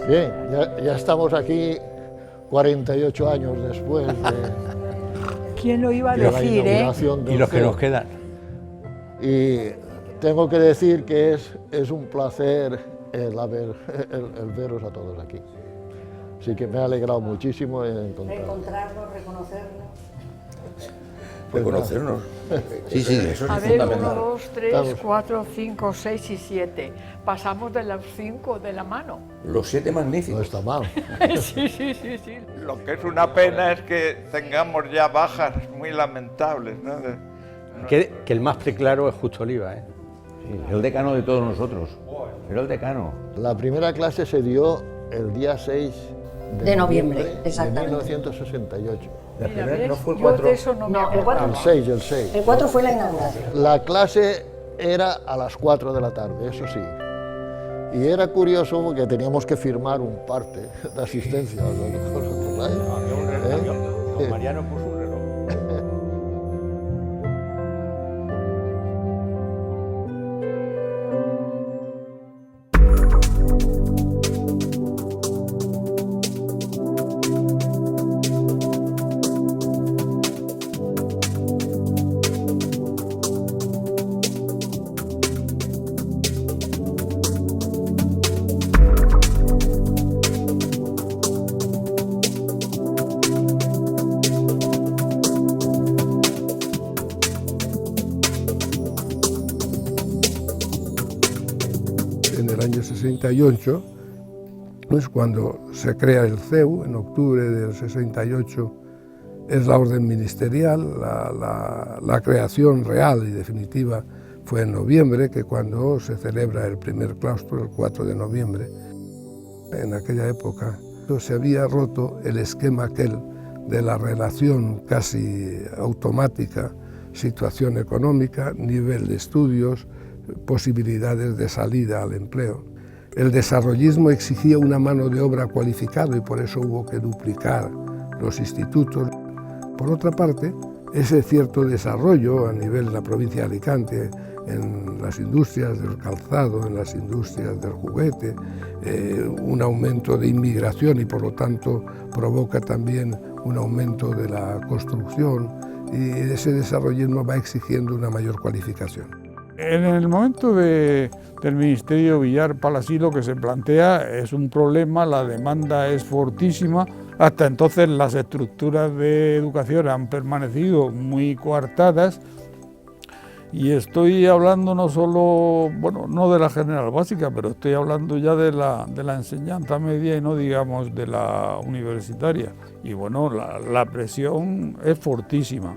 Bien, ya estamos aquí 48 años después de... ¿Quién lo iba a decir, Y los que nos quedan. Y tengo que decir que es un placer el veros a todos aquí. Así que me ha alegrado muchísimo encontrarnos, reconocernos. Reconocernos. Sí, eso es A ver, fundamental. 1, 2, 3, 4, 5, 6 y 7. Pasamos de los 5 de la mano. Los 7 magníficos. No está mal. Sí. Lo que es una pena es que tengamos ya bajas muy lamentables, ¿no? Que el más preclaro es Justo Oliva, ¿eh? Sí, el decano de todos nosotros. Era el decano. La primera clase se dio el día 6 de noviembre, de exactamente. 1968. La Mira, primera ¿ves? no fue el Yo 4. de eso no me No, el acuerdo. 4 El no. 6. El 4 fue la inauguración. La clase era a las 4 de la tarde, eso sí. Y era curioso porque teníamos que firmar un parte de asistencia. Don Mariano puso un reloj. En el año 68 es cuando se crea el CEU, en octubre del 68 es la orden ministerial, la creación real y definitiva fue en noviembre, que cuando se celebra el primer claustro, el 4 de noviembre. En aquella época se había roto el esquema aquel de la relación casi automática, situación económica, nivel de estudios, posibilidades de salida al empleo. El desarrollismo exigía una mano de obra cualificada y por eso hubo que duplicar los institutos. Por otra parte, ese cierto desarrollo a nivel de la provincia de Alicante, en las industrias del calzado, en las industrias del juguete, un aumento de inmigración y por lo tanto provoca también un aumento de la construcción y ese desarrollismo va exigiendo una mayor cualificación. En el momento del Ministerio Villar Palasí lo que se plantea es un problema, la demanda es fortísima. Hasta entonces las estructuras de educación han permanecido muy coartadas y estoy hablando no solo, bueno, no de la general básica, pero estoy hablando ya de la enseñanza media y no digamos de la universitaria. Y bueno, la presión es fortísima.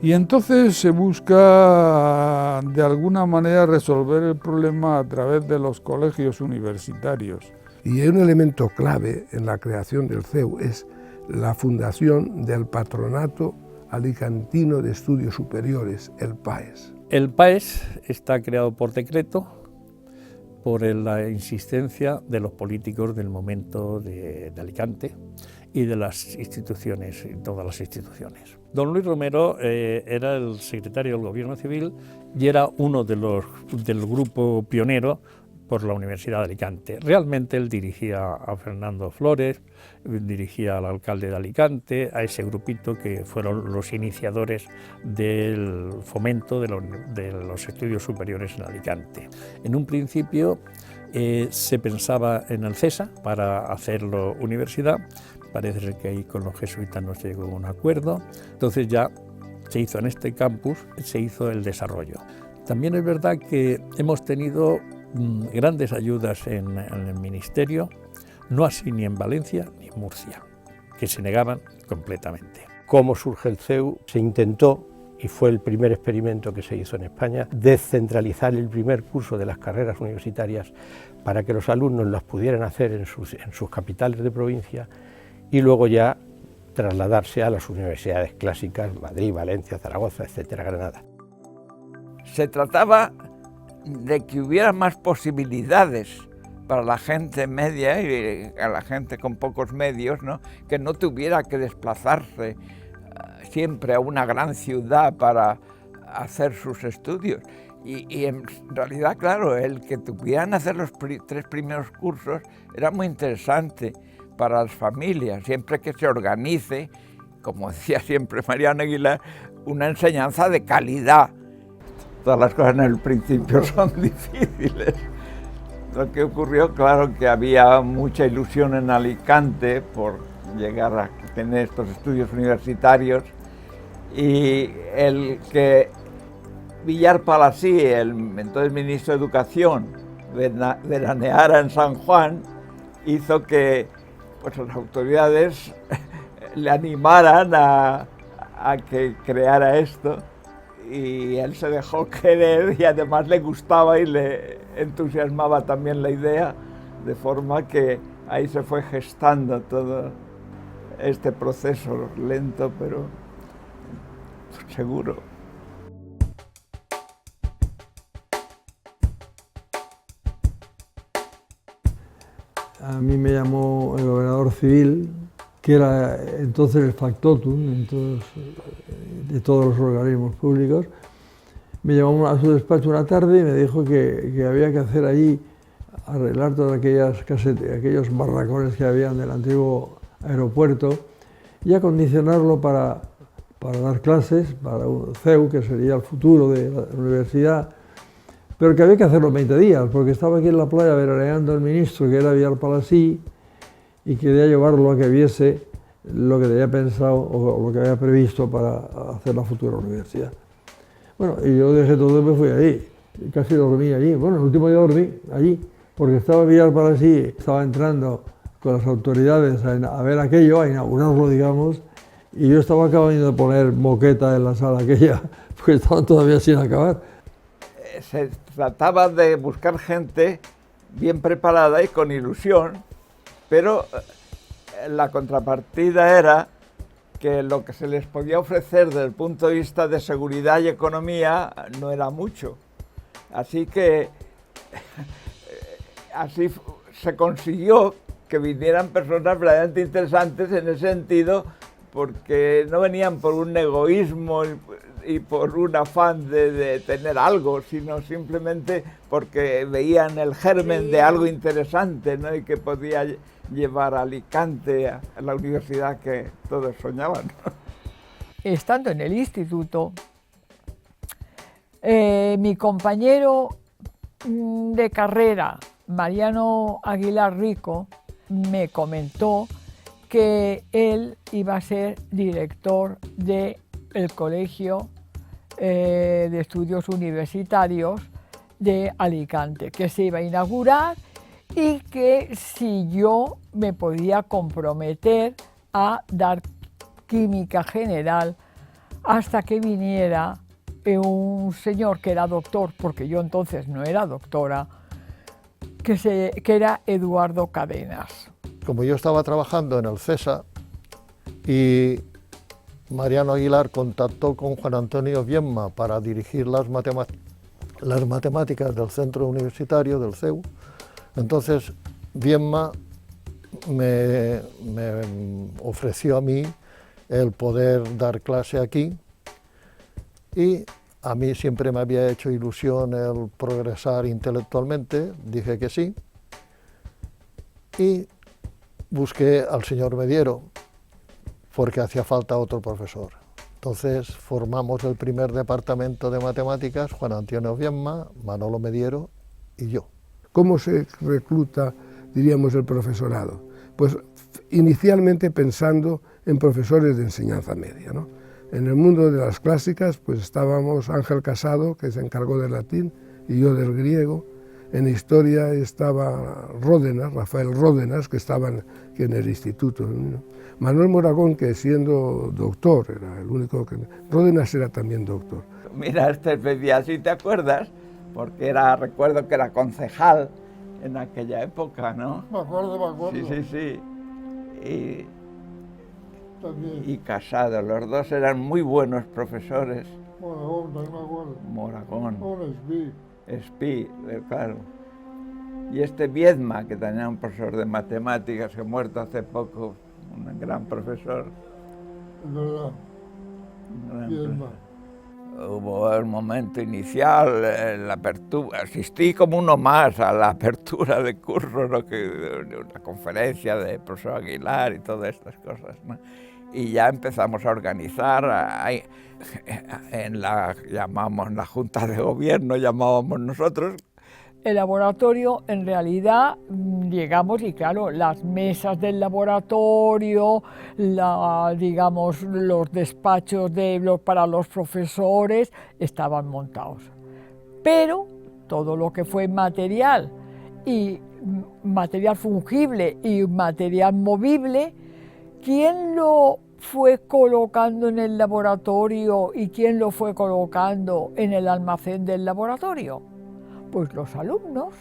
Y entonces se busca de alguna manera resolver el problema a través de los colegios universitarios. Y un elemento clave en la creación del CEU es la fundación del Patronato Alicantino de Estudios Superiores, el PAES. El PAES está creado por decreto por la insistencia de los políticos del momento de Alicante y de las instituciones, todas las instituciones. Don Luis Romero era el secretario del Gobierno Civil y era uno del grupo pionero por la Universidad de Alicante. Realmente él dirigía a Fernando Flores, dirigía al alcalde de Alicante, a ese grupito que fueron los iniciadores del fomento de los estudios superiores en Alicante. En un principio se pensaba en el CESA para hacerlo universidad. Parece ser que ahí con los jesuitas no se llegó a un acuerdo, entonces ya se hizo en este campus, se hizo el desarrollo. También es verdad que hemos tenido grandes ayudas en el Ministerio, no así ni en Valencia ni en Murcia, que se negaban completamente. ¿Cómo surge el CEU? Se intentó, y fue el primer experimento que se hizo en España, descentralizar el primer curso de las carreras universitarias para que los alumnos las pudieran hacer en sus capitales de provincia y luego ya trasladarse a las universidades clásicas, Madrid, Valencia, Zaragoza, etcétera, Granada. Se trataba de que hubiera más posibilidades para la gente media y a la gente con pocos medios, ¿no? Que no tuviera que desplazarse siempre a una gran ciudad para hacer sus estudios. Y en realidad, claro, el que tuvieran hacer los 3 primeros cursos era muy interesante para las familias, siempre que se organice, como decía siempre Mariano Aguilar, una enseñanza de calidad. Todas las cosas en el principio son difíciles. Lo que ocurrió, claro, que había mucha ilusión en Alicante por llegar a tener estos estudios universitarios, y el que Villar Palasí, el entonces ministro de Educación, veraneara en San Juan, hizo que pues, las autoridades le animaran a que creara esto, y él se dejó querer y además le gustaba y le entusiasmaba también la idea, de forma que ahí se fue gestando todo este proceso lento pero seguro. A mí me llamó el gobernador civil, que era entonces el factotum de todos los organismos públicos. Me llamó a su despacho una tarde y me dijo que había que hacer allí, arreglar todas aquellos barracones que habían del antiguo aeropuerto y acondicionarlo para dar clases, para un CEU, que sería el futuro de la universidad, pero que había que hacerlo en 20 días, porque estaba aquí en la playa veraneando el ministro, que era Villar Palasí, y quería llevarlo a que viese lo que tenía pensado o lo que había previsto para hacer la futura universidad. Bueno, y yo dejé todo y me fui allí, y casi dormí allí. Bueno, el último día dormí allí, porque estaba Villar Palasí, estaba entrando con las autoridades a ver aquello, a inaugurarlo, digamos, y yo estaba acabando de poner moqueta en la sala aquella, porque estaban todavía sin acabar. Se trataba de buscar gente bien preparada y con ilusión, pero la contrapartida era que lo que se les podía ofrecer desde el punto de vista de seguridad y economía no era mucho. Así que así se consiguió que vinieran personas verdaderamente interesantes en ese sentido, porque no venían por un egoísmo y por un afán de tener algo, sino simplemente porque veían el germen de algo interesante, ¿no? Y que podía llevar a Alicante a la universidad que todos soñaban. Estando en el instituto, mi compañero de carrera, Mariano Aguilar Rico, me comentó que él iba a ser director del Colegio de Estudios Universitarios de Alicante, que se iba a inaugurar y que si yo me podía comprometer a dar química general hasta que viniera un señor que era doctor, porque yo entonces no era doctora, que era Eduardo Cadenas. Como yo estaba trabajando en el CESA y Mariano Aguilar contactó con Juan Antonio Viedma para dirigir las matemáticas del centro universitario del CEU, entonces Viedma me ofreció a mí el poder dar clase aquí, y a mí siempre me había hecho ilusión el progresar intelectualmente, dije que sí, y busqué al señor Mediero porque hacía falta otro profesor. Entonces formamos el primer departamento de matemáticas, Juan Antonio Viedma, Manolo Mediero y yo. ¿Cómo se recluta, diríamos, el profesorado? Pues inicialmente pensando en profesores de enseñanza media, ¿no? En el mundo de las clásicas pues estábamos Ángel Casado, que se encargó del latín, y yo del griego. En historia estaba Ródenas, Rafael Ródenas, que estaba en el instituto. Manuel Moragón, que siendo doctor, era el único que... Ródenas era también doctor. Mira, este especial, si te acuerdas, porque recuerdo que era concejal en aquella época, ¿no? Me acuerdo. Sí. Y Casado, los dos eran muy buenos profesores. Moragón, también me acuerdo. Moragón. Espí, claro. Y este Viedma, que tenía un profesor de matemáticas que ha muerto hace poco, un gran profesor. Es verdad. Viedma. Hubo el momento inicial, la apertura, asistí como uno más a la apertura de cursos, ¿no? Una conferencia de profesor Aguilar y todas estas cosas, ¿no? Y ya empezamos a organizar, en la Junta de Gobierno, llamábamos nosotros. El laboratorio, en realidad, llegamos y claro, las mesas del laboratorio, digamos, los despachos para los profesores estaban montados. Pero todo lo que fue material, y material fungible y material movible, ¿quién lo fue colocando en el laboratorio y quién lo fue colocando en el almacén del laboratorio? Pues los alumnos,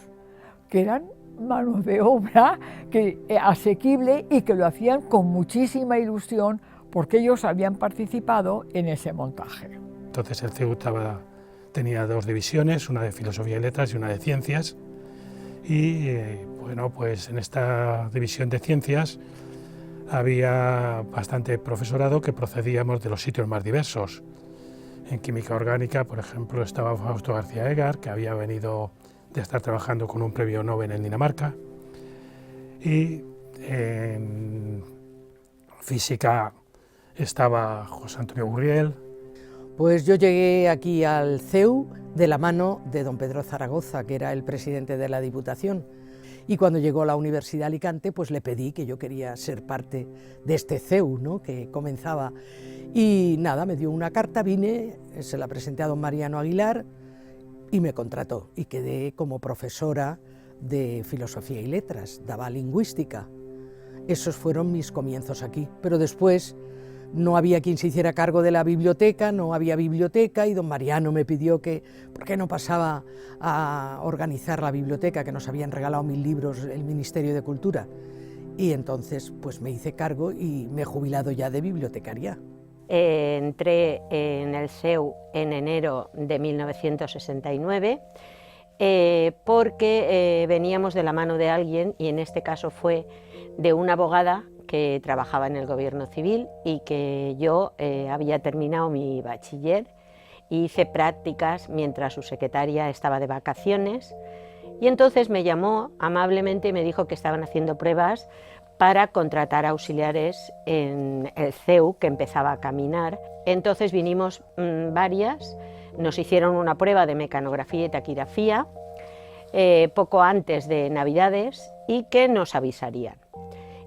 que eran mano de obra asequible y que lo hacían con muchísima ilusión porque ellos habían participado en ese montaje. Entonces el CEU tenía dos divisiones, una de Filosofía y Letras y una de Ciencias, y bueno, pues en esta división de Ciencias había bastante profesorado que procedíamos de los sitios más diversos. En química orgánica, por ejemplo, estaba Fausto García Egar, que había venido de estar trabajando con un premio Nobel en Dinamarca. Y en física estaba José Antonio Gurriel. Pues yo llegué aquí al CEU de la mano de don Pedro Zaragoza, que era el presidente de la Diputación. Y cuando llegó a la Universidad de Alicante, pues le pedí que yo quería ser parte de este CEU, ¿no?, que comenzaba. Y nada, me dio una carta, vine, se la presenté a don Mariano Aguilar y me contrató. Y quedé como profesora de Filosofía y Letras, daba lingüística. Esos fueron mis comienzos aquí. Pero después no había quien se hiciera cargo de la biblioteca, no había biblioteca, y don Mariano me pidió que, ¿por qué no pasaba a organizar la biblioteca, que nos habían regalado 1000 libros el Ministerio de Cultura? Y entonces pues me hice cargo y me he jubilado ya de bibliotecaria. Entré en el CEU en enero de 1969 porque veníamos de la mano de alguien, y en este caso fue de una abogada que trabajaba en el gobierno civil y que yo había terminado mi bachiller y hice prácticas mientras su secretaria estaba de vacaciones, y entonces me llamó amablemente y me dijo que estaban haciendo pruebas para contratar auxiliares en el CEU, que empezaba a caminar. Entonces vinimos varias, nos hicieron una prueba de mecanografía y taquigrafía poco antes de Navidades y que nos avisarían.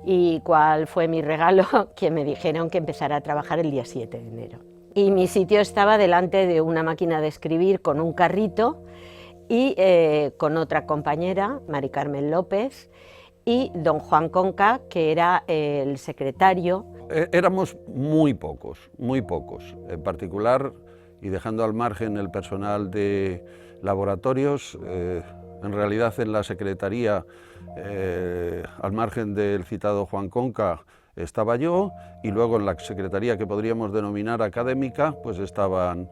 ¿Y cuál fue mi regalo? Que me dijeron que empezara a trabajar el día 7 de enero. Y mi sitio estaba delante de una máquina de escribir con un carrito y con otra compañera, Mari Carmen López, y don Juan Conca, que era el secretario. Éramos muy pocos, en particular, y dejando al margen el personal de laboratorios, en realidad en la secretaría, al margen del citado Juan Conca, estaba yo, y luego en la secretaría que podríamos denominar académica, pues estaban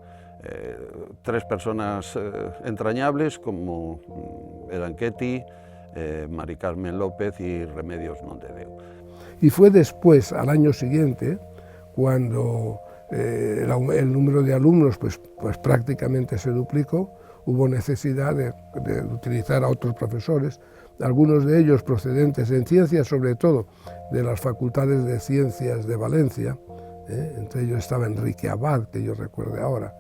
3 personas entrañables, como eran Ketty, Mari Carmen López y Remedios Montedeu. Y fue después, al año siguiente, cuando el número de alumnos pues prácticamente se duplicó, hubo necesidad de utilizar a otros profesores, algunos de ellos procedentes en ciencias, sobre todo de las facultades de ciencias de Valencia, entre ellos estaba Enrique Abad, que yo recuerde ahora,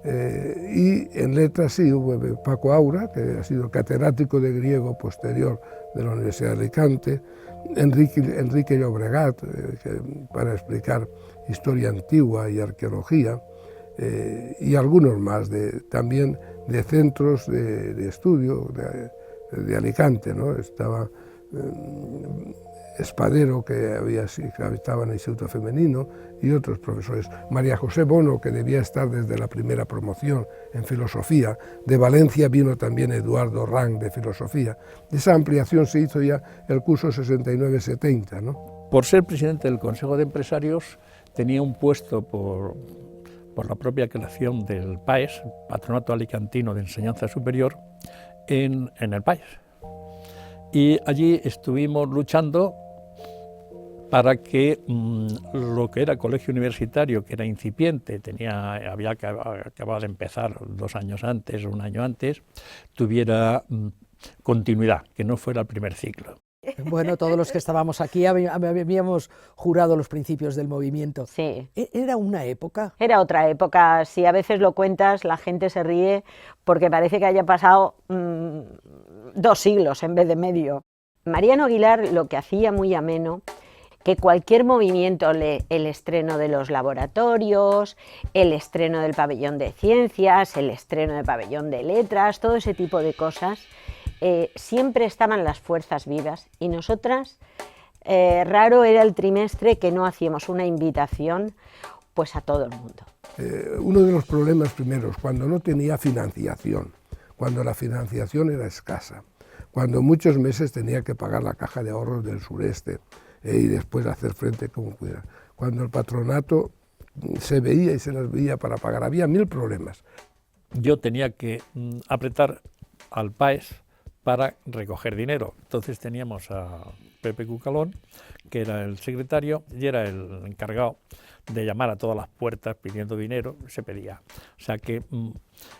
y en letras sí hubo Paco Aura, que ha sido catedrático de griego posterior de la Universidad de Alicante, Enrique Llobregat, para explicar historia antigua y arqueología, y algunos más, también de centros de estudio de Alicante, ¿no? Estaba Espadero, que estaba en el Instituto Femenino, y otros profesores. María José Bono, que debía estar desde la primera promoción en filosofía. De Valencia vino también Eduardo Rang, de filosofía. De esa ampliación se hizo ya el curso 69-70, ¿no? Por ser presidente del Consejo de Empresarios, tenía un puesto por la propia creación del PAES, Patronato Alicantino de Enseñanza Superior, en el PAES. Y allí estuvimos luchando para que lo que era colegio universitario, que era incipiente, había acabado de empezar 2 años antes o 1 año antes, tuviera continuidad, que no fuera el primer ciclo. Bueno, todos los que estábamos aquí habíamos jurado los principios del movimiento. Sí. ¿Era una época? Era otra época. Si a veces lo cuentas, la gente se ríe porque parece que haya pasado 2 siglos en vez de medio. Mariano Aguilar lo que hacía muy ameno, que cualquier movimiento, el estreno de los laboratorios, el estreno del pabellón de ciencias, el estreno del pabellón de letras, todo ese tipo de cosas, siempre estaban las fuerzas vivas y nosotras, raro era el trimestre que no hacíamos una invitación pues a todo el mundo. Uno de los problemas primeros, cuando no tenía financiación, cuando la financiación era escasa, cuando muchos meses tenía que pagar la Caja de Ahorros del Sureste y después hacer frente como pudiera, cuando el patronato se veía y se las veía para pagar, había 1000 problemas. Yo tenía que apretar al PAES para recoger dinero. Entonces teníamos a Pepe Cucalón, que era el secretario, y era el encargado de llamar a todas las puertas pidiendo dinero, se pedía. O sea que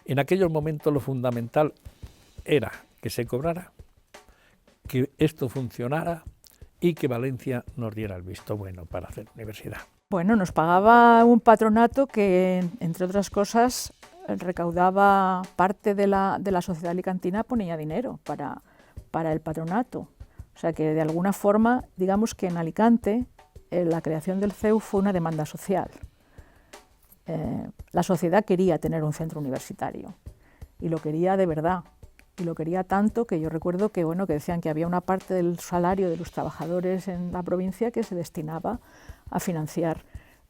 en aquellos momentos lo fundamental era que se cobrara, que esto funcionara y que Valencia nos diera el visto bueno para hacer universidad. Bueno, nos pagaba un patronato que, entre otras cosas, recaudaba parte de la sociedad alicantina, ponía dinero para el patronato. O sea que de alguna forma, digamos que en Alicante la creación del CEU fue una demanda social. La sociedad quería tener un centro universitario y lo quería de verdad. Y lo quería tanto que yo recuerdo que, bueno, que decían que había una parte del salario de los trabajadores en la provincia que se destinaba a financiar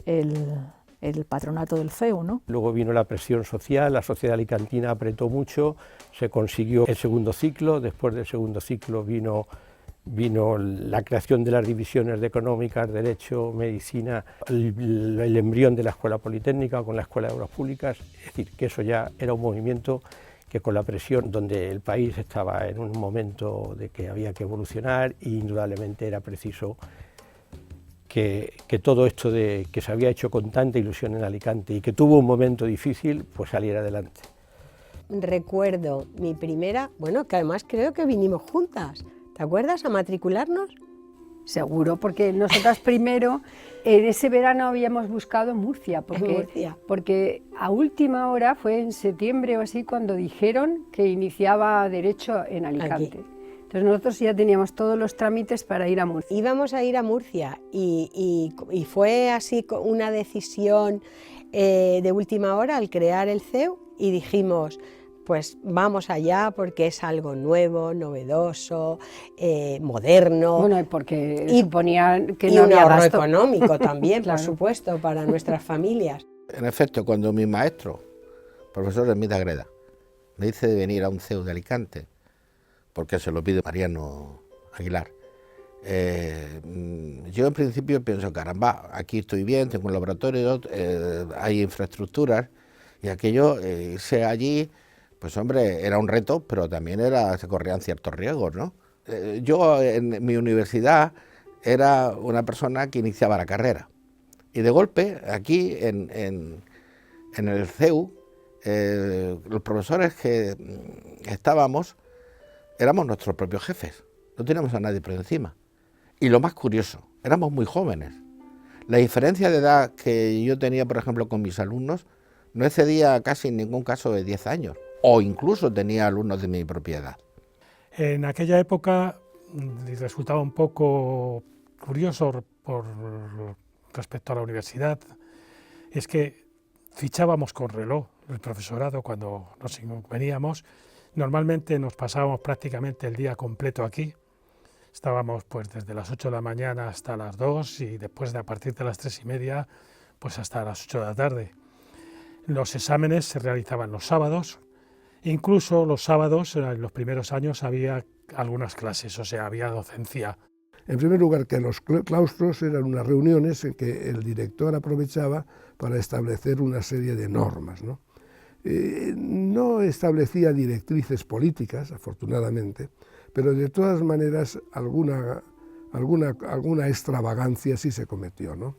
el patronato del CEU, ¿no? Luego vino la presión social, la sociedad alicantina apretó mucho, se consiguió el segundo ciclo, después del segundo ciclo vino la creación de las divisiones de económicas, derecho, medicina, el embrión de la Escuela Politécnica con la Escuela de Obras Públicas, es decir, que eso ya era un movimiento que con la presión donde el país estaba en un momento de que había que evolucionar e indudablemente era preciso que todo esto que se había hecho con tanta ilusión en Alicante y que tuvo un momento difícil, pues saliera adelante. Recuerdo mi primera, bueno, que además creo que vinimos juntas, ¿te acuerdas? A matricularnos. Seguro, porque nosotras primero, en ese verano habíamos buscado Murcia, porque a última hora, fue en septiembre o así, cuando dijeron que iniciaba Derecho en Alicante. Aquí. Entonces nosotros ya teníamos todos los trámites para ir a Murcia. Íbamos a ir a Murcia y fue así una decisión de última hora al crear el CEU y dijimos, pues vamos allá porque es algo nuevo, novedoso, moderno. Bueno, porque suponía que no había gasto. Y un ahorro económico también, claro. Por supuesto, para nuestras familias. En efecto, cuando mi maestro, profesor Hermida Greda, me dice de venir a un CEU de Alicante, porque se lo pide Mariano Aguilar, yo en principio pienso, caramba, aquí estoy bien, tengo un laboratorio, hay infraestructuras, y aquello, irse allí, pues hombre, era un reto, pero también se corrían ciertos riesgos, ¿no? Yo en mi universidad era una persona que iniciaba la carrera, y de golpe, aquí en el CEU, los profesores que estábamos, éramos nuestros propios jefes, no teníamos a nadie por encima. Y lo más curioso, éramos muy jóvenes. La diferencia de edad que yo tenía, por ejemplo, con mis alumnos, no excedía casi en ningún caso de 10 años, o incluso tenía alumnos de mi propia edad. En aquella época resultaba un poco curioso respecto a la universidad, es que fichábamos con reloj el profesorado cuando nos veníamos. Normalmente nos pasábamos prácticamente el día completo aquí, estábamos pues desde las 8 de la mañana hasta las 2 y después a partir de las 3:30 pues hasta las 8 de la tarde. Los exámenes se realizaban los sábados, incluso los sábados en los primeros años había algunas clases, o sea, había docencia. En primer lugar, que los claustros eran unas reuniones en que el director aprovechaba para establecer una serie de normas, ¿no? No establecía directrices políticas, afortunadamente, pero de todas maneras alguna alguna extravagancia sí se cometió, ¿no?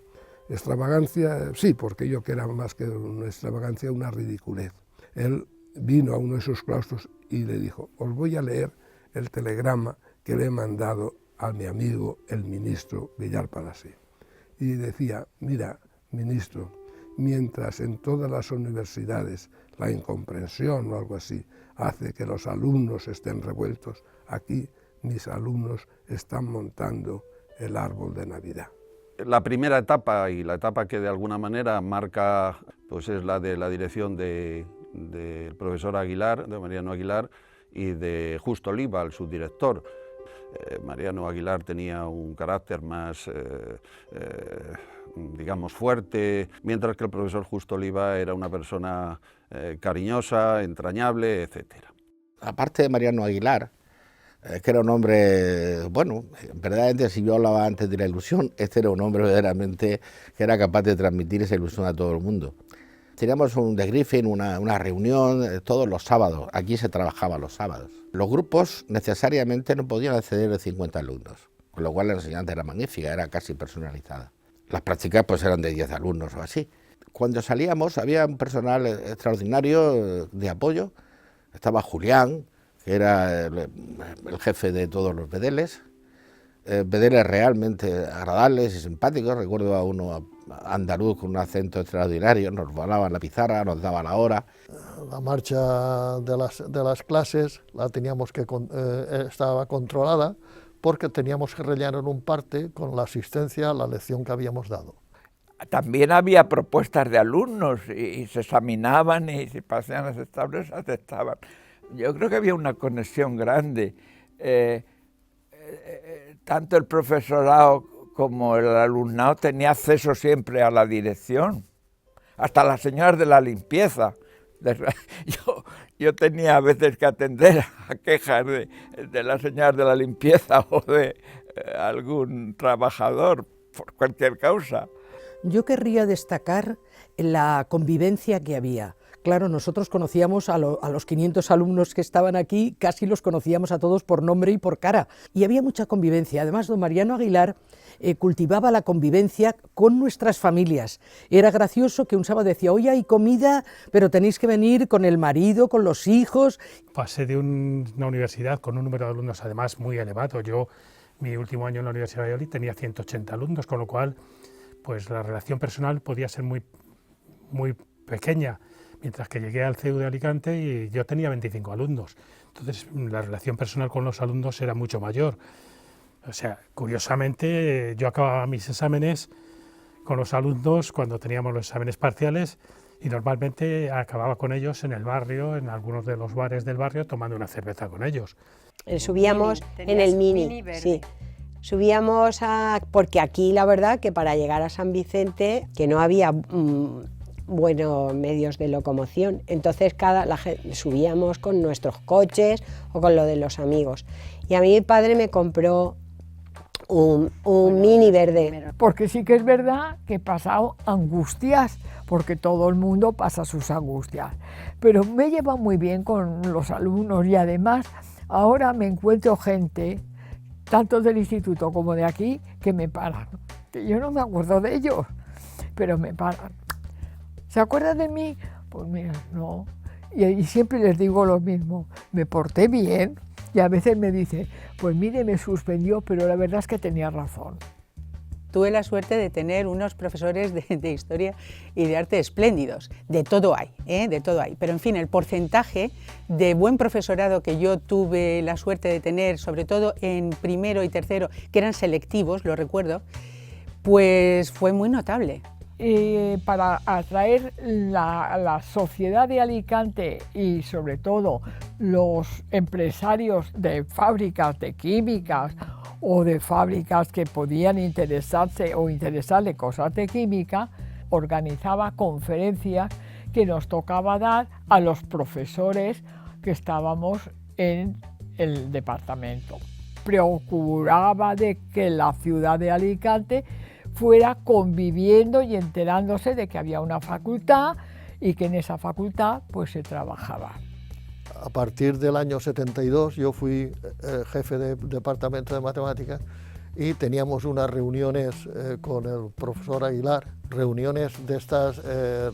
Extravagancia, sí, porque yo que era más que una extravagancia, una ridiculez. Él vino a uno de esos claustros y le dijo: os voy a leer el telegrama que le he mandado a mi amigo el ministro Villar Palasí. Y decía: mira, ministro, mientras en todas las universidades la incomprensión o algo así hace que los alumnos estén revueltos, aquí mis alumnos están montando el árbol de Navidad. La primera etapa, y la etapa que de alguna manera marca, pues es la de la dirección del profesor Aguilar, de Mariano Aguilar, y de Justo Oliva, el subdirector. Mariano Aguilar tenía un carácter más, digamos, fuerte, mientras que el profesor Justo Oliva era una persona cariñosa, entrañable, etc. Aparte de Mariano Aguilar, que era un hombre, bueno, verdaderamente, si yo hablaba antes de la ilusión, este era un hombre verdaderamente que era capaz de transmitir esa ilusión a todo el mundo. Teníamos un debriefing, una reunión todos los sábados. Aquí se trabajaba los sábados. Los grupos necesariamente no podían exceder de 50 alumnos, con lo cual la enseñanza era magnífica, era casi personalizada. Las prácticas pues eran de 10 alumnos o así. Cuando salíamos había un personal extraordinario de apoyo. Estaba Julián, que era el jefe de todos los bedeles. Bedeles realmente agradables y simpáticos. Recuerdo a uno andaluz con un acento extraordinario, nos volaba la pizarra, nos daba la hora. La marcha de las clases la teníamos estaba controlada porque teníamos que rellenar un parte con la asistencia a la lección que habíamos dado. También había propuestas de alumnos y se examinaban y si pasaban aceptables, se aceptaban. Yo creo que había una conexión grande. Tanto el profesorado como el alumnado tenía acceso siempre a la dirección, hasta las señoras de la limpieza. Yo tenía a veces que atender a quejas de las señoras de la limpieza o de algún trabajador por cualquier causa. Yo querría destacar la convivencia que había. Claro, nosotros conocíamos a los 500 alumnos que estaban aquí, casi los conocíamos a todos por nombre y por cara. Y había mucha convivencia. Además, don Mariano Aguilar cultivaba la convivencia con nuestras familias. Era gracioso que un sábado decía: hoy hay comida, pero tenéis que venir con el marido, con los hijos. Pasé de una universidad con un número de alumnos además muy elevado. Yo, mi último año en la Universidad de Valladolid, tenía 180 alumnos, con lo cual pues la relación personal podía ser muy pequeña. Mientras que llegué al CEU de Alicante y yo tenía 25 alumnos. Entonces la relación personal con los alumnos era mucho mayor. O sea, curiosamente yo acababa mis exámenes con los alumnos cuando teníamos los exámenes parciales y normalmente acababa con ellos en el barrio, en algunos de los bares del barrio, tomando una cerveza con ellos. Subíamos en el Mini, sí. Subíamos porque aquí la verdad que para llegar a San Vicente, que no había buenos medios de locomoción, entonces subíamos con nuestros coches o con lo de los amigos. Y a mí mi padre me compró un Mini verde. Porque sí que es verdad que he pasado angustias, porque todo el mundo pasa sus angustias, pero me he llevado muy bien con los alumnos y además ahora me encuentro gente, tanto del instituto como de aquí, que me paran, que yo no me acuerdo de ellos, pero me paran. ¿Se acuerdan de mí? Pues mira, no. Y siempre les digo lo mismo, me porté bien y a veces me dicen, pues mire, me suspendió, pero la verdad es que tenía razón. Tuve la suerte de tener unos profesores de historia y de arte espléndidos. De todo hay, de todo hay. Pero en fin, el porcentaje de buen profesorado que yo tuve la suerte de tener, sobre todo en primero y tercero, que eran selectivos, lo recuerdo, pues fue muy notable. Para atraer la sociedad de Alicante y sobre todo los empresarios de fábricas de químicas o de fábricas que podían interesarse o interesarle cosas de química, organizaba conferencias que nos tocaba dar a los profesores que estábamos en el departamento. Procuraba de que la ciudad de Alicante fuera conviviendo y enterándose de que había una facultad y que en esa facultad pues se trabajaba. A partir del año 72 yo fui jefe de departamento de matemáticas y teníamos unas reuniones con el profesor Aguilar, reuniones de estas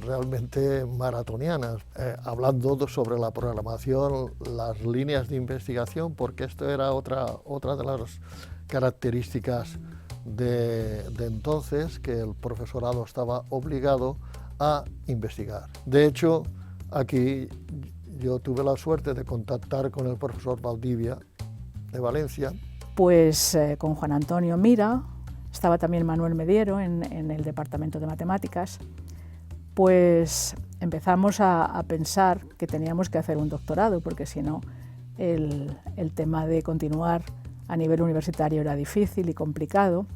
realmente maratonianas, hablando sobre la programación, las líneas de investigación, porque esto era otra de las características de entonces, que el profesorado estaba obligado a investigar. De hecho, aquí yo tuve la suerte de contactar con el profesor Valdivia de Valencia. Pues con Juan Antonio Mira, estaba también Manuel Mediero en el departamento de matemáticas, pues empezamos a pensar que teníamos que hacer un doctorado, porque si no el tema de continuar a nivel universitario era difícil y complicado,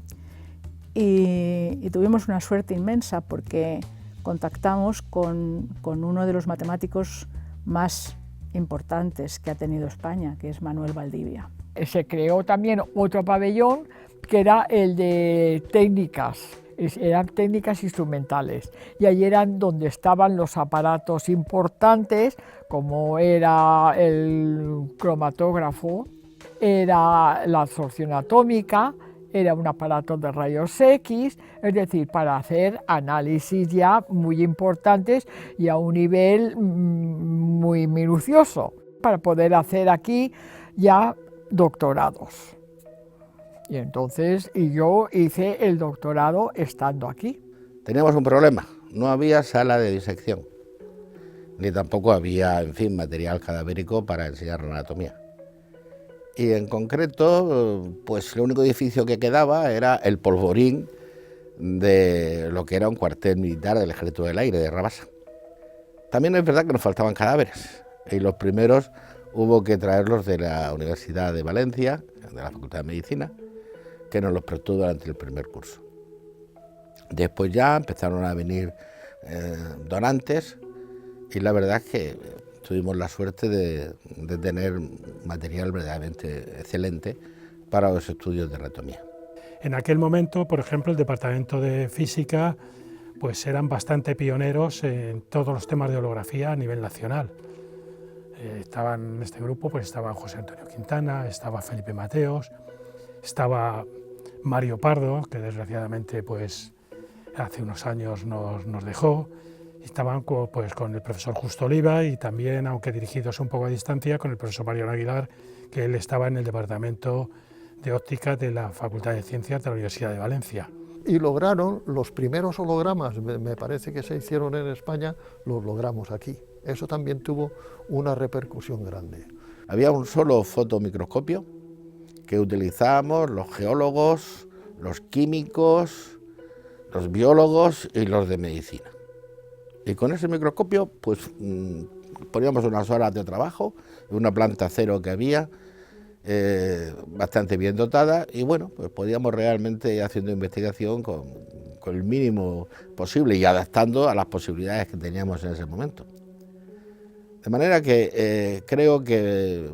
y tuvimos una suerte inmensa porque contactamos con uno de los matemáticos más importantes que ha tenido España, que es Manuel Valdivia. Se creó también otro pabellón que era el de técnicas, eran técnicas instrumentales, y allí eran donde estaban los aparatos importantes, como era el cromatógrafo, era la absorción atómica, era un aparato de rayos X, es decir, para hacer análisis ya muy importantes y a un nivel muy minucioso, para poder hacer aquí ya doctorados. Y entonces yo hice el doctorado estando aquí. Teníamos un problema, no había sala de disección, ni tampoco había, en fin, material cadavérico para enseñar la anatomía. Y en concreto, pues el único edificio que quedaba era el polvorín de lo que era un cuartel militar del Ejército del Aire de Rabasa. También es verdad que nos faltaban cadáveres, y los primeros hubo que traerlos de la Universidad de Valencia, de la Facultad de Medicina, que nos los prestó durante el primer curso. Después ya empezaron a venir donantes, y la verdad es que tuvimos la suerte de tener material verdaderamente excelente para los estudios de anatomía. En aquel momento, por ejemplo, el Departamento de Física pues eran bastante pioneros en todos los temas de holografía a nivel nacional. Estaban en este grupo, pues estaba José Antonio Quintana, estaba Felipe Mateos, estaba Mario Pardo, que desgraciadamente pues hace unos años nos dejó. Estaban pues con el profesor Justo Oliva y también, aunque dirigidos un poco a distancia, con el profesor Mariano Aguilar, que él estaba en el departamento de óptica de la Facultad de Ciencias de la Universidad de Valencia. Y lograron los primeros hologramas, me parece que se hicieron en España, los logramos aquí. Eso también tuvo una repercusión grande. Había un solo fotomicroscopio que utilizábamos los geólogos, los químicos, los biólogos y los de medicina. Y con ese microscopio pues poníamos unas horas de trabajo, una planta cero que había, bastante bien dotada, y bueno, pues podíamos realmente ir haciendo investigación con el mínimo posible y adaptando a las posibilidades que teníamos en ese momento. De manera que creo que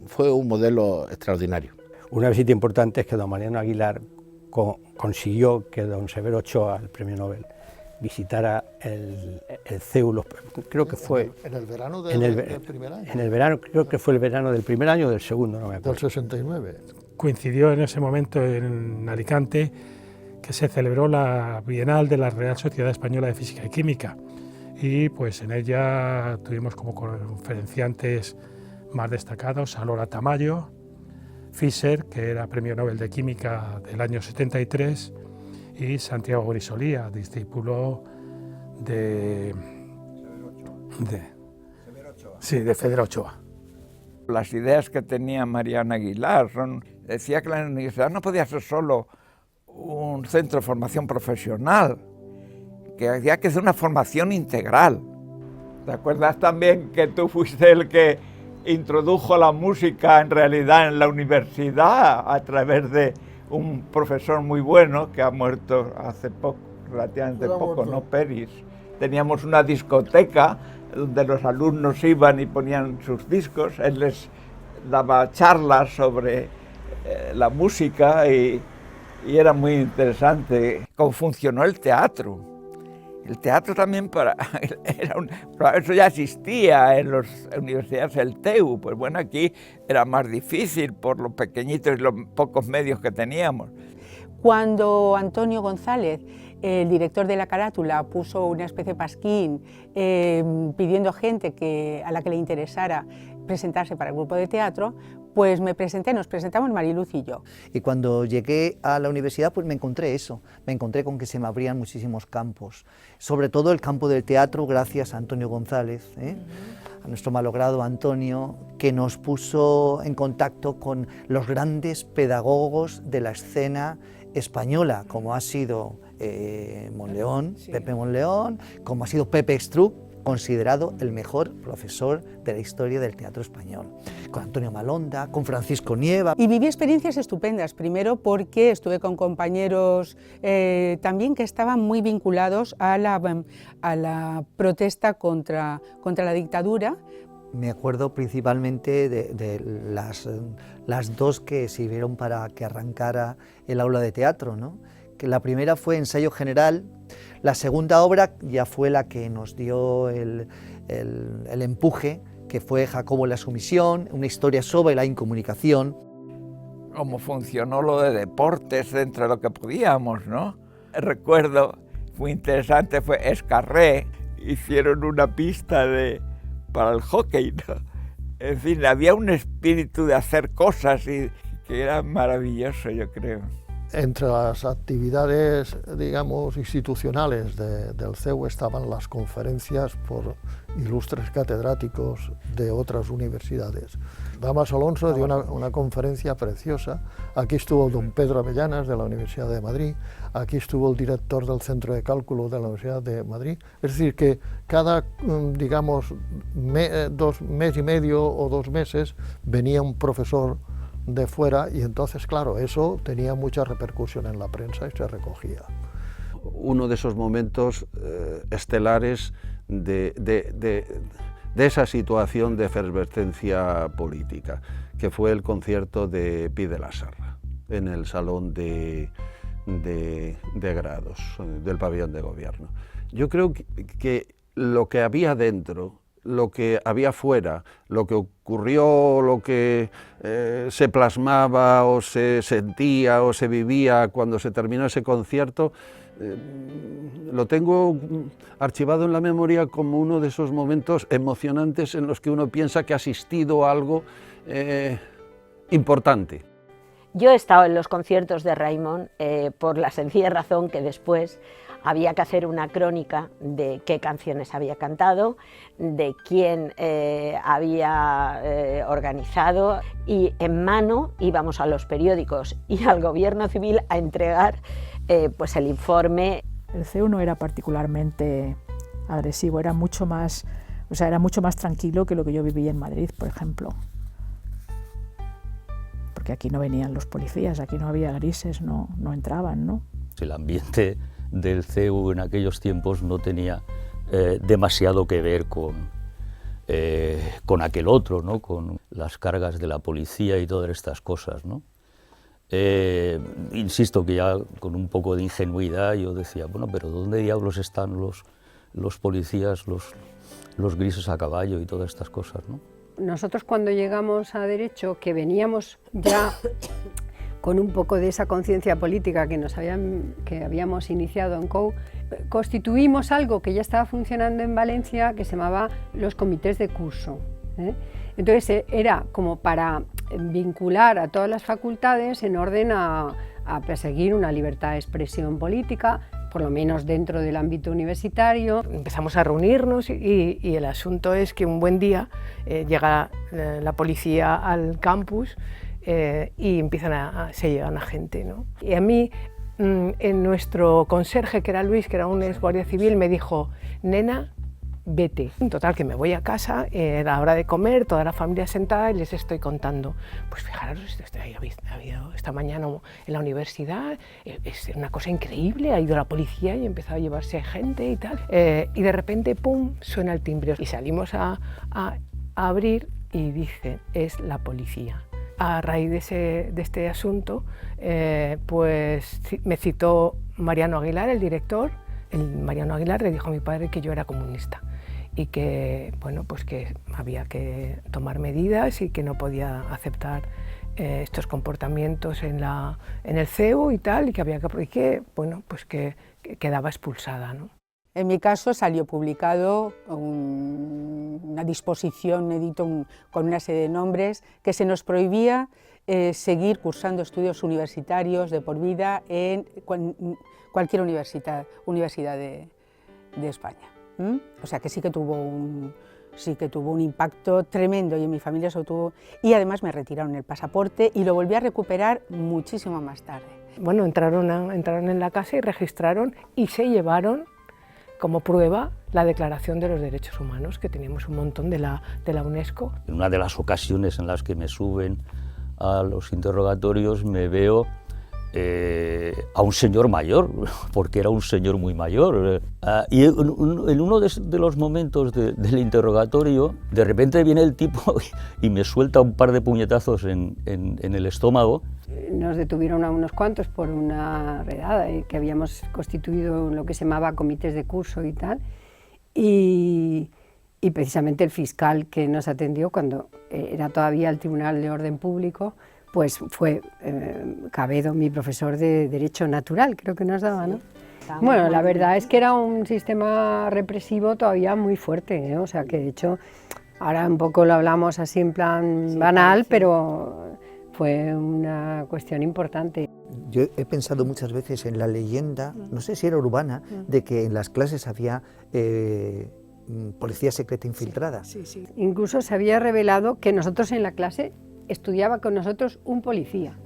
fue un modelo extraordinario. Una visita importante es que don Mariano Aguilar consiguió que don Severo Ochoa, el premio Nobel, visitara el CEU, creo que fue... En el verano del primer año. En el verano, creo que fue el verano del primer año o del segundo, no me acuerdo. Del 69. Coincidió en ese momento en Alicante que se celebró la Bienal de la Real Sociedad Española de Física y Química, y pues en ella tuvimos como conferenciantes más destacados a Lola Tamayo, Fischer, que era premio Nobel de Química del año 73, y Santiago Grisolía, discípulo de Federa Ochoa. Las ideas que tenía Mariano Aguilar decía que la universidad no podía ser solo un centro de formación profesional, que había que hacer una formación integral. ¿Te acuerdas también que tú fuiste el que introdujo la música en realidad en la universidad a través de un profesor muy bueno que ha muerto hace poco, relativamente poco, ¿no? Peris. Teníamos una discoteca donde los alumnos iban y ponían sus discos, él les daba charlas sobre la música y era muy interesante cómo funcionó el teatro. El teatro también eso ya existía en las universidades del TEU, pues bueno, aquí era más difícil por lo pequeñitos y los pocos medios que teníamos. Cuando Antonio González, el director de la carátula, puso una especie de pasquín pidiendo gente a la que le interesara presentarse para el grupo de teatro, pues me presenté, nos presentamos Mariluz y yo. Y cuando llegué a la universidad pues me encontré eso, me encontré con que se me abrían muchísimos campos, sobre todo el campo del teatro gracias a Antonio González, a nuestro malogrado Antonio, que nos puso en contacto con los grandes pedagogos de la escena española, como ha sido Monleón, sí. Pepe Monleón, como ha sido Pepe Struck, considerado el mejor profesor de la historia del teatro español, con Antonio Malonda, con Francisco Nieva. Y viví experiencias estupendas, primero porque estuve con compañeros también que estaban muy vinculados a la protesta contra la dictadura. Me acuerdo principalmente de las dos que sirvieron para que arrancara el aula de teatro, ¿no? Que la primera fue Ensayo General, la segunda obra ya fue la que nos dio el empuje, que fue Jacobo la sumisión, una historia sobre la incomunicación. Cómo funcionó lo de deportes dentro de lo que podíamos, ¿no? Recuerdo, muy interesante, fue Escarré, hicieron una pista para el hockey, ¿no? En fin, había un espíritu de hacer cosas y que era maravilloso, yo creo. Entre las actividades, digamos, institucionales del CEU estaban las conferencias por ilustres catedráticos de otras universidades. Damas Alonso dio una conferencia preciosa. Aquí estuvo don Pedro Avellanas de la Universidad de Madrid, aquí estuvo el director del Centro de Cálculo de la Universidad de Madrid. Es decir, que cada, digamos, mes y medio o 2 meses venía un profesor de fuera y entonces, claro, eso tenía mucha repercusión en la prensa y se recogía. Uno de esos momentos estelares de esa situación de efervescencia política, que fue el concierto de Pi de la Serra, en el Salón de Grados del Pabellón de Gobierno. Yo creo que lo que había dentro, lo que había fuera, lo que ocurrió, lo que se plasmaba o se sentía o se vivía cuando se terminó ese concierto, lo tengo archivado en la memoria como uno de esos momentos emocionantes en los que uno piensa que ha asistido a algo importante. Yo he estado en los conciertos de Raimon por la sencilla razón que después había que hacer una crónica de qué canciones había cantado, de quién había organizado, y en mano íbamos a los periódicos y al Gobierno Civil a entregar pues el informe. El CEU no era particularmente agresivo, era mucho más tranquilo que lo que yo vivía en Madrid, por ejemplo. Porque aquí no venían los policías, aquí no había grises, no entraban, ¿no? El ambiente del CEU en aquellos tiempos no tenía demasiado que ver con aquel otro, ¿no? Con las cargas de la policía y todas estas cosas, ¿no? Insisto que ya con un poco de ingenuidad yo decía, bueno, pero ¿dónde diablos están los policías, los grises a caballo y todas estas cosas, ¿no? Nosotros cuando llegamos a Derecho, que veníamos ya con un poco de esa conciencia política que habíamos iniciado en COU, constituimos algo que ya estaba funcionando en Valencia, que se llamaba los comités de curso, ¿eh? Entonces era como para vincular a todas las facultades en orden a perseguir una libertad de expresión política, por lo menos dentro del ámbito universitario. Empezamos a reunirnos y el asunto es que un buen día llega la policía al campus y se llegan a gente, ¿no? Y a mí, en nuestro conserje, que era Luis, que era un ex guardia civil, me dijo, nena, vete. En total, que me voy a casa, a la hora de comer, toda la familia sentada y les estoy contando. Pues fijaros, ha habido esta mañana en la universidad, es una cosa increíble, ha ido la policía y ha empezado a llevarse gente y tal. Y de repente, pum, suena el timbre. Y salimos a abrir y dice, es la policía. A raíz de este asunto, pues me citó Mariano Aguilar, el director. Mariano Aguilar le dijo a mi padre que yo era comunista y que, bueno, pues que había que tomar medidas y que no podía aceptar estos comportamientos en el CEU y tal, y que quedaba expulsada, ¿no? En mi caso salió publicado una disposición, un edicto con una serie de nombres que se nos prohibía seguir cursando estudios universitarios de por vida en cualquier universidad de España. O sea que sí que tuvo un impacto tremendo, y en mi familia se tuvo, y además me retiraron el pasaporte y lo volví a recuperar muchísimo más tarde. Bueno, entraron en la casa y registraron y se llevaron como prueba la Declaración de los Derechos Humanos, que teníamos un montón de la UNESCO. En una de las ocasiones en las que me suben a los interrogatorios me veo a un señor mayor, porque era un señor muy mayor. Y en uno de los momentos del interrogatorio, de repente viene el tipo y me suelta un par de puñetazos en el estómago. Nos detuvieron a unos cuantos por una redada que habíamos constituido lo que se llamaba comités de curso y tal, y precisamente el fiscal que nos atendió cuando era todavía el Tribunal de Orden Público, pues fue Cabedo, mi profesor de Derecho Natural, creo que nos daba, ¿no? Bueno, la verdad es que era un sistema represivo todavía muy fuerte, ¿eh? O sea que de hecho ahora un poco lo hablamos así en plan banal, pero fue una cuestión importante. Yo he pensado muchas veces en la leyenda, no sé si era urbana, de que en las clases había policía secreta infiltrada. Sí, sí. Incluso se había revelado que nosotros en la clase estudiaba con nosotros un policía.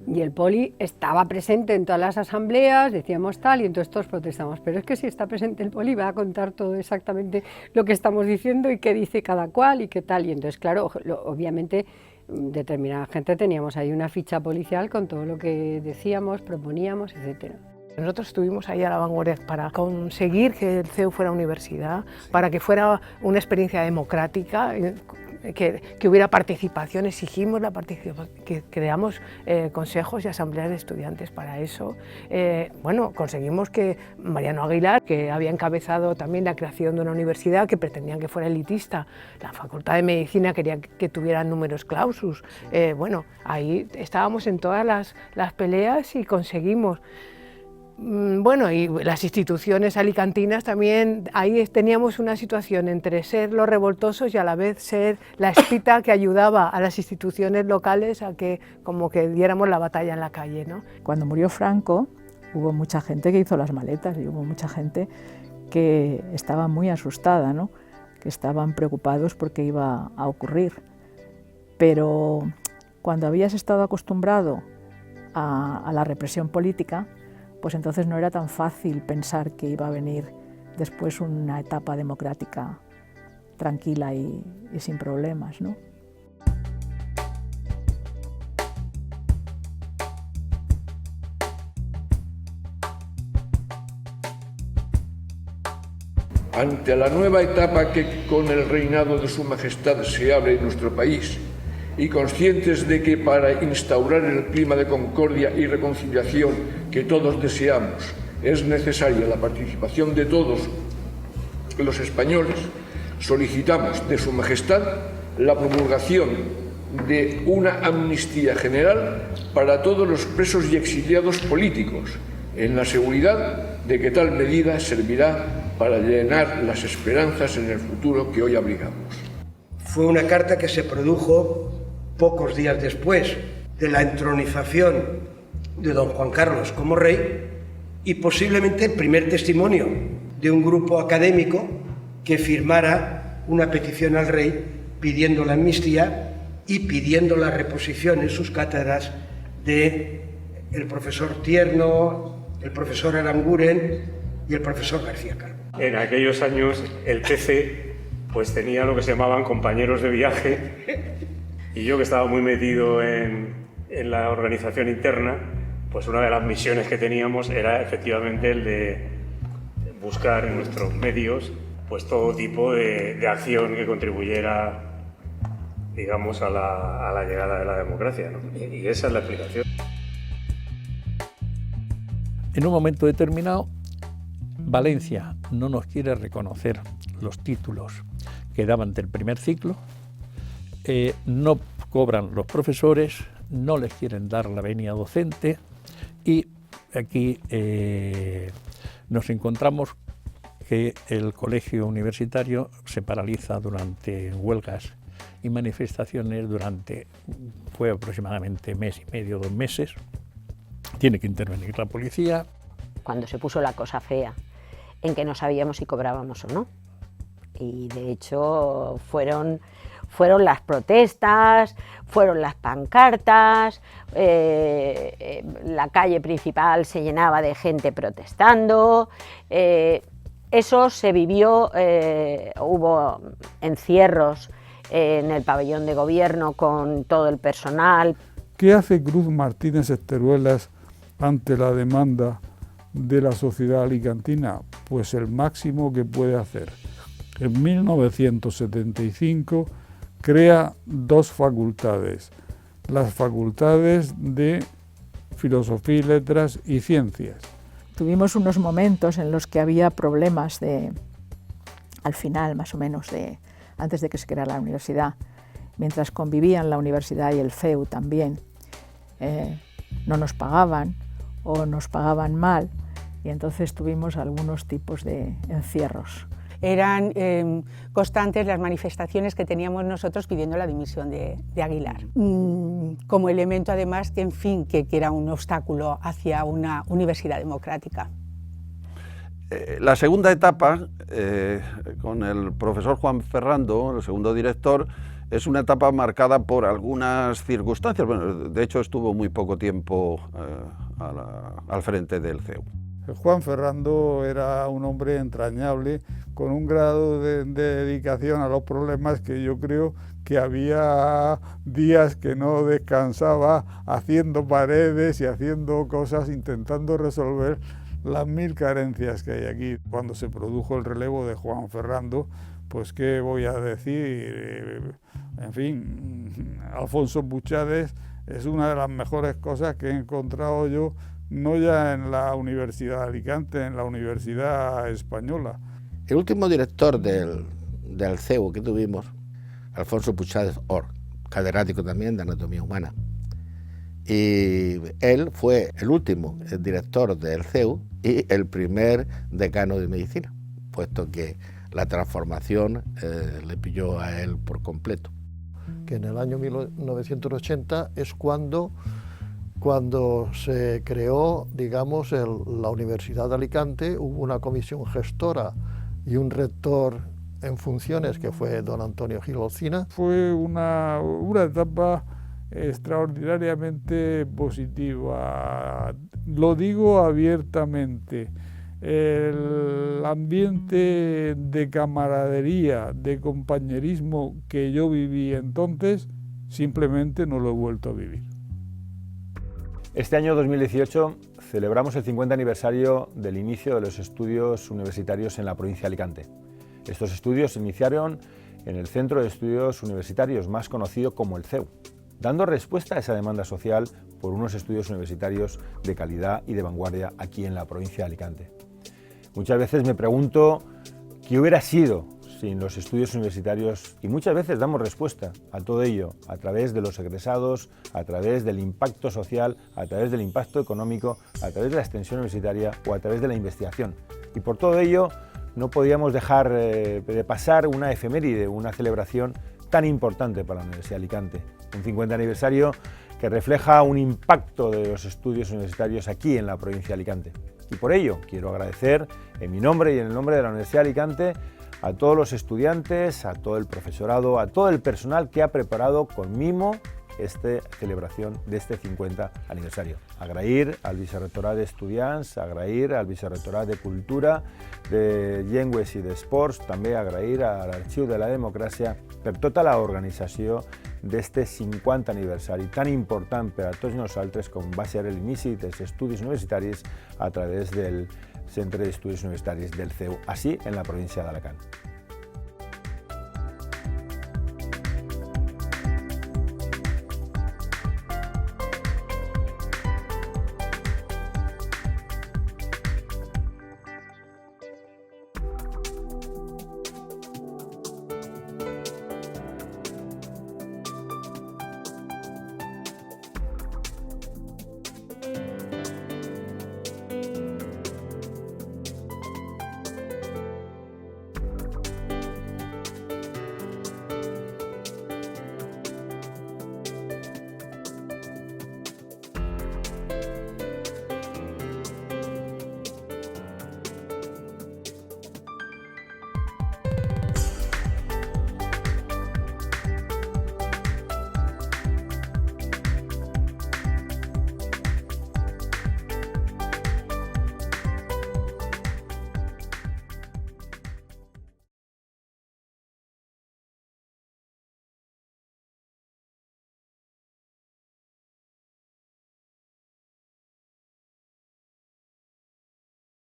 Y el poli estaba presente en todas las asambleas, decíamos tal, y entonces todos protestamos. Pero es que si está presente el poli va a contar todo exactamente lo que estamos diciendo y qué dice cada cual y qué tal. Y entonces, claro, obviamente determinada gente teníamos ahí una ficha policial con todo lo que decíamos, proponíamos, etcétera. Nosotros estuvimos ahí a la vanguardia para conseguir que el CEU fuera universidad, para que fuera una experiencia democrática, que hubiera participación, exigimos la participación, que creamos consejos y asambleas de estudiantes para eso. Bueno, conseguimos que Mariano Aguilar, que había encabezado también la creación de una universidad que pretendían que fuera elitista, la Facultad de Medicina quería que tuviera numerus clausus. Bueno, ahí estábamos en todas las peleas y conseguimos. Bueno, y las instituciones alicantinas también, ahí teníamos una situación entre ser los revoltosos y a la vez ser la espita que ayudaba a las instituciones locales a que como que diéramos la batalla en la calle, ¿no? Cuando murió Franco hubo mucha gente que hizo las maletas y hubo mucha gente que estaba muy asustada, ¿no? Que estaban preocupados por qué iba a ocurrir. Pero cuando habías estado acostumbrado a la represión política, pues entonces no era tan fácil pensar que iba a venir después una etapa democrática tranquila y sin problemas, ¿no? Ante la nueva etapa que con el reinado de Su Majestad se abre en nuestro país, y conscientes de que para instaurar el clima de concordia y reconciliación que todos deseamos es necesaria la participación de todos los españoles, solicitamos de Su Majestad la promulgación de una amnistía general para todos los presos y exiliados políticos, en la seguridad de que tal medida servirá para llenar las esperanzas en el futuro que hoy abrigamos. Fue una carta que se produjo pocos días después de la entronización de don Juan Carlos como rey y posiblemente el primer testimonio de un grupo académico que firmara una petición al rey pidiendo la amnistía y pidiendo la reposición en sus cátedras de el profesor Tierno, el profesor Aranguren y el profesor García Calvo. En aquellos años el TC pues tenía lo que se llamaban compañeros de viaje. Y yo, que estaba muy metido en la organización interna, pues una de las misiones que teníamos era efectivamente el de buscar en nuestros medios pues todo tipo de acción que contribuyera, digamos, a la llegada de la democracia, ¿no? Y esa es la explicación. En un momento determinado, Valencia no nos quiere reconocer los títulos que daban del primer ciclo, no cobran los profesores, no les quieren dar la venia docente y aquí nos encontramos que el colegio universitario se paraliza durante huelgas y manifestaciones fue aproximadamente mes y medio, 2 meses. Tiene que intervenir la policía. Cuando se puso la cosa fea, en que no sabíamos si cobrábamos o no. Y de hecho fueron las protestas, fueron las pancartas, la calle principal se llenaba de gente protestando. Eso se vivió, hubo encierros en el pabellón de gobierno con todo el personal. ¿Qué hace Cruz Martínez Esteruelas ante la demanda de la sociedad alicantina? Pues el máximo que puede hacer. En 1975 crea 2 facultades, las facultades de Filosofía y Letras y Ciencias. Tuvimos unos momentos en los que había problemas al final más o menos, antes de que se creara la universidad, mientras convivían la universidad y el CEU también, no nos pagaban o nos pagaban mal y entonces tuvimos algunos tipos de encierros. Eran constantes las manifestaciones que teníamos nosotros pidiendo la dimisión de Aguilar, como elemento además que, en fin, que era un obstáculo hacia una universidad democrática. La segunda etapa, con el profesor Juan Ferrando, el segundo director, es una etapa marcada por algunas circunstancias. Bueno, de hecho estuvo muy poco tiempo al frente del CEU. Juan Ferrando era un hombre entrañable, con un grado de dedicación a los problemas que yo creo que había días que no descansaba haciendo paredes y haciendo cosas, intentando resolver las 1000 carencias que hay aquí. Cuando se produjo el relevo de Juan Ferrando, pues qué voy a decir, en fin, Alfonso Buchades es una de las mejores cosas que he encontrado yo, no ya en la Universidad de Alicante, en la Universidad Española. El último director del CEU que tuvimos, Alfonso Buchades Or, catedrático también de Anatomía Humana. Y él fue el último director del CEU y el primer decano de Medicina, puesto que la transformación le pilló a él por completo. Que en el año 1980 es cuando se creó, digamos, la Universidad de Alicante. Hubo una comisión gestora y un rector en funciones que fue don Antonio Gil Olcina. Fue una etapa extraordinariamente positiva, lo digo abiertamente. El ambiente de camaradería, de compañerismo que yo viví entonces, simplemente no lo he vuelto a vivir. Este año 2018 celebramos el 50 aniversario del inicio de los estudios universitarios en la provincia de Alicante. Estos estudios se iniciaron en el Centro de Estudios Universitarios, más conocido como el CEU, dando respuesta a esa demanda social por unos estudios universitarios de calidad y de vanguardia aquí en la provincia de Alicante. Muchas veces me pregunto qué hubiera sido sin los estudios universitarios y muchas veces damos respuesta a todo ello a través de los egresados, a través del impacto social, a través del impacto económico, a través de la extensión universitaria o a través de la investigación. Y por todo ello no podíamos dejar de pasar una efeméride, una celebración tan importante para la Universidad de Alicante. Un 50 aniversario que refleja un impacto de los estudios universitarios aquí en la provincia de Alicante. Y por ello quiero agradecer en mi nombre y en el nombre de la Universidad de Alicante a todos los estudiantes, a todo el profesorado, a todo el personal que ha preparado con mimo esta celebración de este 50 aniversario. Agrair al Vicerrectorat d'Estudiants, agrair al Vicerrectorat de Cultura, de Llengües i d'Esports, també agrair a l'Arxiu de la Democràcia per tota l'organització d'este 50 aniversari tan important per a tots nosaltres com va ser l'inici dels estudis universitaris a través del Centre d'Estudis Universitaris del CEU, així en la província d'Alacant.